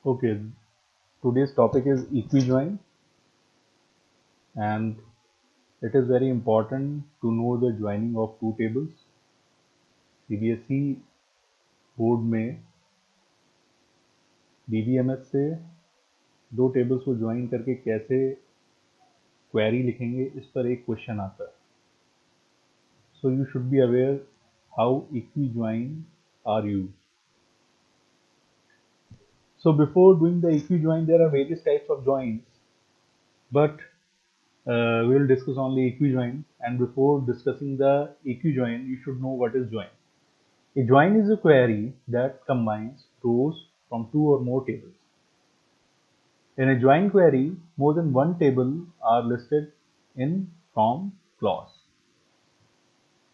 Okay, today's topic is equijoin, and it is very important to know the joining of two tables. CBSE board में DBMS से दो tables को join करके कैसे query लिखेंगे, इस पर एक क्वेश्चन आता है. So you should be aware how equijoin are used. So before doing the equijoin, there are various types of joins, but we will discuss only equijoin. And before discussing the equijoin, you should know what is join. A join is a query that combines rows from two or more tables. In a join query, more than one table are listed in from clause.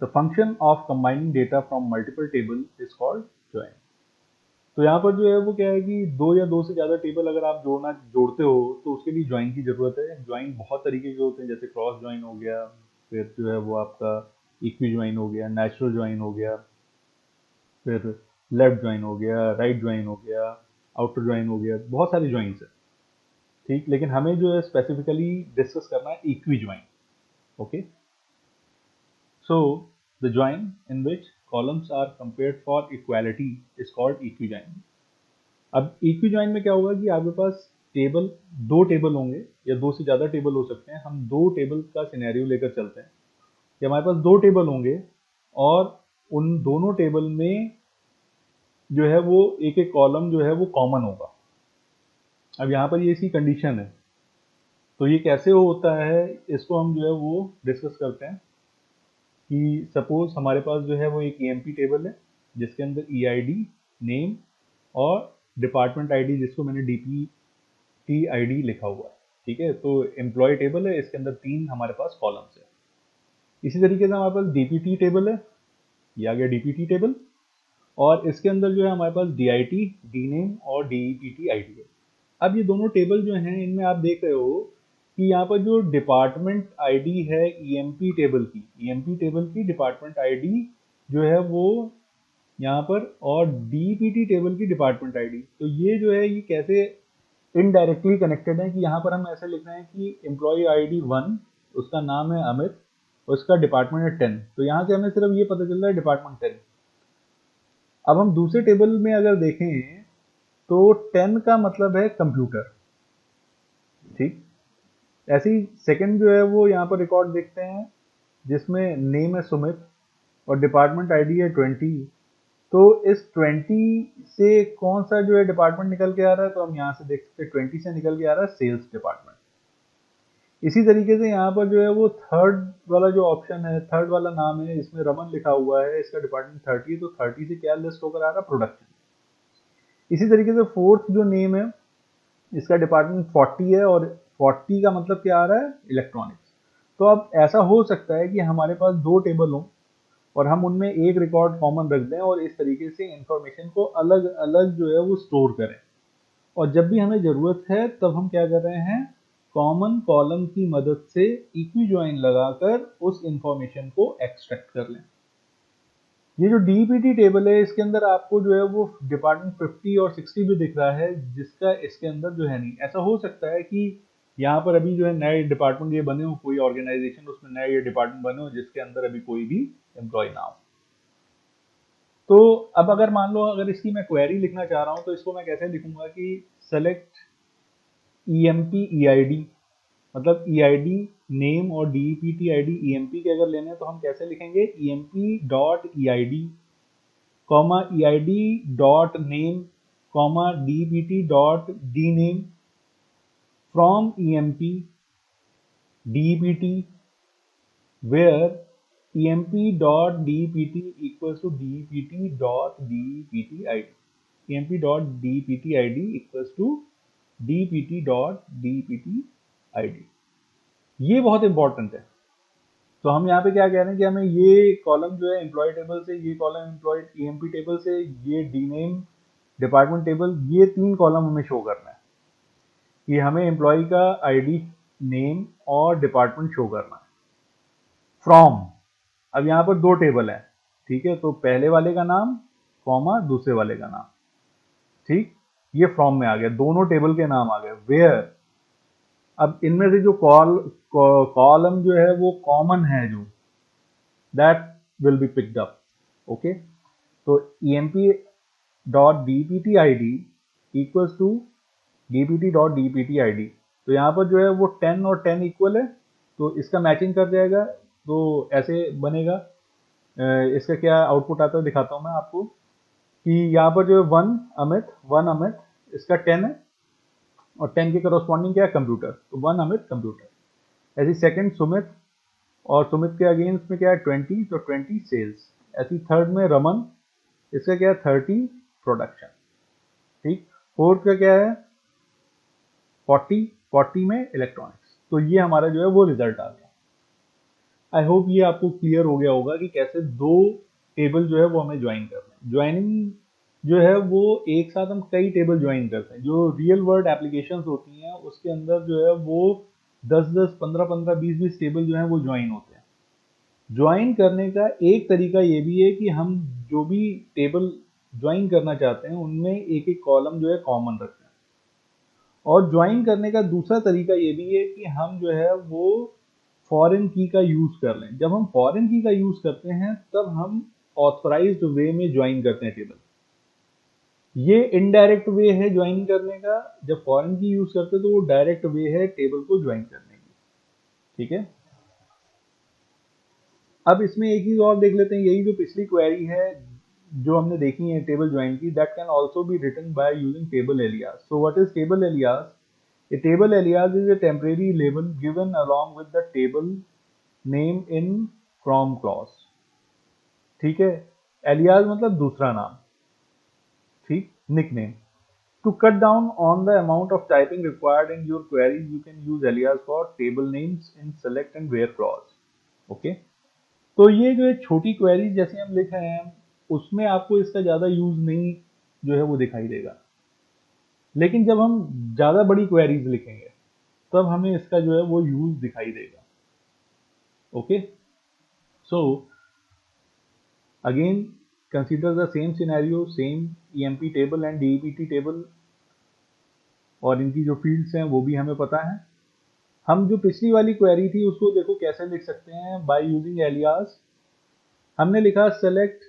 The function of combining data from multiple tables is called join. तो यहाँ पर जो है वो क्या है कि दो या दो से ज़्यादा टेबल अगर आप जोड़ते हो तो उसके लिए ज्वाइन की ज़रूरत है. ज्वाइन बहुत तरीके के होते हैं, जैसे क्रॉस ज्वाइन हो गया, फिर जो है वो आपका इक्वी ज्वाइन हो गया, नेचुरल ज्वाइन हो गया, फिर लेफ्ट ज्वाइन हो गया, राइट ज्वाइन हो गया, आउटर ज्वाइन हो गया. बहुत सारी ज्वाइंस है, ठीक. लेकिन हमें जो है स्पेसिफिकली डिस्कस करना है equi join. Okay, so the join in which columns are compared for equality is called equi join. अब इक्वी ज्वाइन में क्या होगा कि आपके पास दो टेबल होंगे या दो से ज़्यादा टेबल हो सकते हैं. हम दो टेबल का सिनेरियो लेकर चलते हैं कि हमारे पास दो टेबल होंगे और उन दोनों टेबल में जो है वो एक एक कॉलम जो है वो कॉमन होगा. अब यहाँ पर ये इसकी कंडीशन है, तो ये कैसे होता है इसको हम जो है वो डिस्कस करते हैं. कि सपोज हमारे पास जो है वो एक ईएमपी टेबल है जिसके अंदर ईआईडी, नेम और डिपार्टमेंट आईडी, जिसको मैंने डीपीटी आईडी लिखा हुआ है. ठीक है, तो एम्प्लॉय टेबल है, इसके अंदर तीन हमारे पास कॉलम्स है. इसी तरीके से हमारे पास डीपीटी टेबल है, ये आ गया डीपीटी टेबल, और इसके अंदर जो है हमारे पास डीआईटी, डीनेम और डीईपीटी आईडी है. अब ये दोनों टेबल जो हैं इनमें आप देख रहे हो कि यहाँ पर जो डिपार्टमेंट आईडी है ईएमपी टेबल की डिपार्टमेंट आईडी जो है वो यहाँ पर, और डीपीटी टेबल की डिपार्टमेंट आईडी. तो ये जो है ये कैसे इनडायरेक्टली कनेक्टेड है कि यहाँ पर हम ऐसे लिख रहे हैं कि एम्प्लॉय आईडी 1, उसका नाम है अमित, उसका डिपार्टमेंट है 10. तो यहाँ से हमें सिर्फ ये पता चल रहा है डिपार्टमेंट 10. अब हम दूसरे टेबल में अगर देखें तो 10 का मतलब है कंप्यूटर, ठीक. ऐसे ही सेकंड जो है वो यहाँ पर रिकॉर्ड देखते हैं जिसमें नेम है सुमित और डिपार्टमेंट आईडी है 20. तो इस 20 से कौन सा जो है डिपार्टमेंट निकल के आ रहा है, तो हम यहाँ से देख सकते हैं 20 से निकल के आ रहा है सेल्स डिपार्टमेंट. इसी तरीके से यहाँ पर जो है वो थर्ड वाला जो ऑप्शन है, थर्ड वाला नाम है, इसमें रमन लिखा हुआ है, इसका डिपार्टमेंट 30, तो 30 से क्या लिस्ट होकर आ रहा है, प्रोडक्शन. इसी तरीके से फोर्थ जो नेम है इसका डिपार्टमेंट 40 है और 40 का मतलब क्या आ रहा है, इलेक्ट्रॉनिक्स. तो अब ऐसा हो सकता है कि हमारे पास दो टेबल हों और हम उनमें एक रिकॉर्ड कॉमन रख दें और इस तरीके से इंफॉर्मेशन को अलग अलग जो है वो स्टोर करें. और जब भी हमें ज़रूरत है तब हम क्या कर रहे हैं, कॉमन कॉलम की मदद से इक्वी ज्वाइन लगाकर उस इंफॉर्मेशन को एक्सट्रैक्ट कर लें. ये जो डीपीटी टेबल है इसके अंदर आपको जो है वो डिपार्टमेंट 50 और 60 भी दिख रहा है, जिसका इसके अंदर जो है नहीं. ऐसा हो सकता है कि यहाँ पर अभी जो है नए डिपार्टमेंट ये बने हो, कोई ऑर्गेनाइजेशन उसमें नए ये डिपार्टमेंट बने हो जिसके अंदर अभी कोई भी एम्प्लॉय ना हो. तो अब अगर मान लो अगर इसकी मैं क्वेरी लिखना चाह रहा हूँ तो इसको मैं कैसे लिखूंगा कि सेलेक्ट ईएमपी ईआईडी, मतलब ईआईडी, नेम और डीईपीटी आईडी ईएमपी के अगर लेने हैं तो हम कैसे लिखेंगे, EMP dot EID comma EID dot name comma DPT dot D name from EMP DPT where EMP dot DPT equals to DPT dot DPT ID, EMP dot DPT ID equals to DPT dot DPT ID. ये बहुत important है. तो हम यहाँ पे क्या कह रहे हैं कि हमें ये कॉलम जो है एम्प्लॉय टेबल से, ये कॉलम एम्प्लॉय ईएमपी टेबल से, ये डीनेम डिपार्टमेंट टेबल, ये तीन कॉलम हमें शो करना है कि हमें एम्प्लॉय का आईडी, नेम और डिपार्टमेंट शो करना है. फ्रॉम, अब यहाँ पर दो टेबल है, ठीक है, तो पहले वाले का नाम कॉमा दूसरे वाले का नाम, ठीक. ये फ्रॉम में आ गया, दोनों टेबल के नाम आ गए। वेयर, अब इनमें से जो कॉलम जो है वो कॉमन है, जो that will be picked up. Okay, तो emp dot dpt id equals to dpt dot dpt id। तो यहाँ पर जो है वो 10 और 10 इक्वल है, तो इसका मैचिंग कर जाएगा, तो ऐसे बनेगा। इसका क्या आउटपुट आता है दिखाता हूँ मैं आपको, कि यहाँ पर जो है 1 अमित इसका 10 है, और 10 के करस्पॉन्डिंग क्या है, कंप्यूटर, तो 1 अमित कंप्यूटर। ऐसी सेकंड सुमित, और सुमित के अगेंस्ट में क्या है 20, तो 20 सेल्स। ऐसी थर्ड में रमन, इसका क्या है 30 प्रोडक्शन। ठीक, फोर्थ का क्या है 40 में इलेक्ट्रॉनिक्स। तो ये हमारा जो है वो रिजल्ट आ गया। आई होप ये आपको क्लियर हो गया होगा कि कैसे दो टेबल जो है वो हमें ज्वाइन करना है। ज्वाइनिंग जो है वो एक साथ हम कई टेबल ज्वाइन करते हैं। जो रियल वर्ल्ड एप्लीकेशंस होती हैं उसके अंदर जो है वो 10-10, 15-15, 20-20 टेबल जो है वो ज्वाइन होते हैं। ज्वाइन करने का एक तरीका ये भी है कि हम जो भी टेबल ज्वाइन करना चाहते हैं उनमें एक एक कॉलम जो है कॉमन रखते हैं। और ज्वाइन करने का दूसरा तरीका ये भी है कि हम जो है वो फॉरेन की का यूज कर लें। जब हम फॉरेन की का यूज करते हैं तब हम ऑथराइज्ड वे में ज्वाइन करते हैं टेबल। ये इनडायरेक्ट वे है ज्वाइन करने का, जब फॉरेन की यूज करते हैं तो वो डायरेक्ट वे है टेबल को ज्वाइन करने की। ठीक है, अब इसमें एक चीज और देख लेते हैं। यही जो पिछली क्वेरी है जो हमने देखी है टेबल ज्वाइन की, that can also be written by using table alias. So what is table alias? A table alias is a temporary label given along with the table name in from clause। ठीक है, alias मतलब दूसरा नाम, ठीक, nickname। To cut down on the amount of typing required in your queries, you can use alias for table names in select and where clause। Okay, तो ये जो है छोटी क्वेरी जैसे हम लिख रहे हैं उसमें आपको इसका ज्यादा यूज नहीं जो है वो दिखाई देगा, लेकिन जब हम ज्यादा बड़ी क्वेरीज लिखेंगे तब हमें इसका जो है वो यूज दिखाई देगा। Okay, so again consider the same scenario, same emp table and dept table, और इनकी जो फील्ड्स हैं वो भी हमें पता है। हम जो पिछली वाली क्वेरी थी उसको देखो कैसे लिख सकते हैं, बाय यूजिंग एलियास। हमने लिखा सेलेक्ट,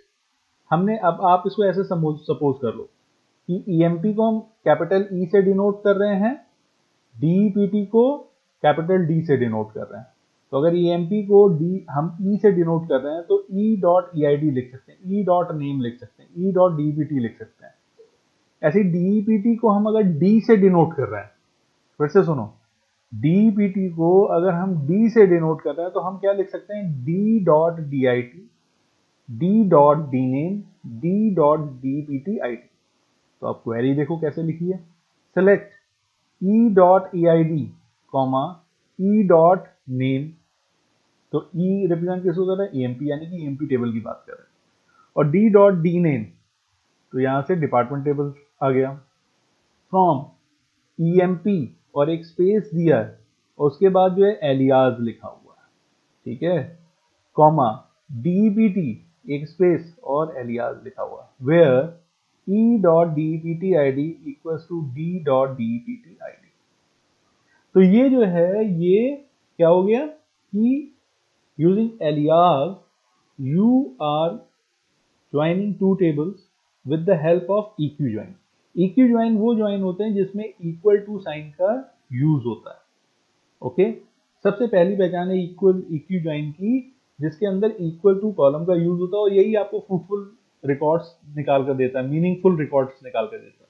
हमने, अब आप इसको ऐसे सपोज कर लो कि emp को हम कैपिटल ई से डिनोट कर रहे हैं, dept को कैपिटल डी से डिनोट कर रहे हैं। तो अगर emp को हम e से डिनोट कर रहे हैं तो e.eid लिख सकते हैं, e.name लिख सकते हैं, e.dpt लिख सकते हैं। ऐसे dept को हम अगर d से डिनोट कर रहे हैं, फिर से सुनो, dept को अगर हम d से डिनोट कर रहे हैं तो हम क्या लिख सकते हैं, d.dit, d.dname, d.dptid। तो आप क्वेरी देखो कैसे लिखी है, सेलेक्ट e.eid, e.name। तो e रिप्रेजेंट किसको कर रहा है, emp, यानी कि emp टेबल की बात कर रहे हैं। और d.dname, तो यहां से डिपार्टमेंट टेबल आ गया। फ्रॉम emp और एक स्पेस दिया है, और उसके बाद जो है एलियास लिखा हुआ है, ठीक है, कॉमा dept एक स्पेस और एलियास लिखा हुआ है, where e.dptid equals to d.dptid। तो ये जो है ये क्या हो गया कि using alias you are joining two tables with the help of eq join। eq join वो ज्वाइन होते हैं जिसमें इक्वल टू साइन का यूज होता है। ओके, सबसे पहली पहचान है इक्वल eq join की, जिसके अंदर इक्वल टू कॉलम का यूज होता है, और यही आपको फ्रूटफुल रिकॉर्ड्स निकाल कर देता है, मीनिंगफुल रिकॉर्ड्स निकाल कर देता है।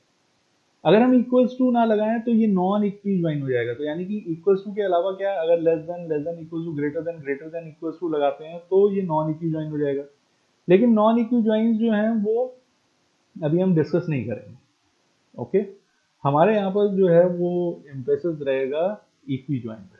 अगर हम इक्वल्स टू ना लगाएं तो ये नॉन इक्वी ज्वाइन हो जाएगा। तो यानी कि इक्वल्स टू के अलावा क्या, अगर less than equals to, greater than equals to लगाते हैं तो ये नॉन इक्वी ज्वाइन हो जाएगा। लेकिन नॉन इक्वी ज्वाइन जो हैं वो अभी हम डिस्कस नहीं करेंगे। ओके, हमारे यहाँ पर जो है वो एम्फेसिस रहेगा इक्वी ज्वाइन पे।